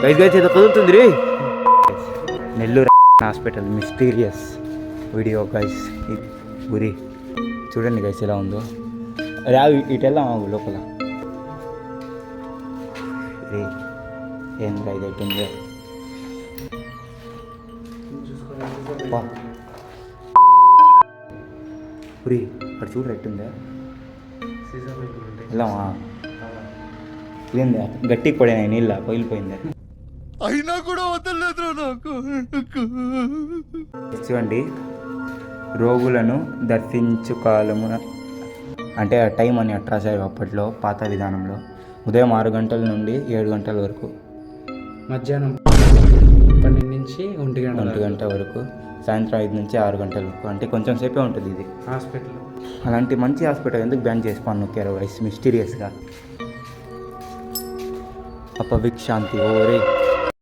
Guys guys ఏదో కదులుతుంది రే. Nellore hospital mysterious video guys. గురి చూడండి గైస్ ఎలా ఉందో. రా ఇటు వెళ్దాం లోపల. రే ఏం గైస్ అయిపోయింది. గురి అక్కడ చూడు ఎట్టుందా వెళ్దామా. ఏందా గట్టికి పడినాయి నీళ్ళ పగిలిపోయింది. అయినా కూడా వదలలేదు నాకు. చూడండి రోగులను దర్శించుకాలము అంటే ఆ టైం అని అట్లా రాశారు అప్పట్లో పాత విధానంలో. ఉదయం 6 గంటల నుండి 7 గంటల వరకు, మధ్యాహ్నం 12 నుంచి 1 గంట వరకు, సాయంత్రం 5 నుంచి 6 గంటల వరకు. అంటే కొంచెం సేపే ఉంటుంది ఇది హాస్పిటల్. అలాంటి మంచి హాస్పిటల్ ఎందుకు బ్యాన్ చేసి నొక్కారు వైస్ మిస్టీరియస్గా. అపవిక్ శాంతి ఓరే.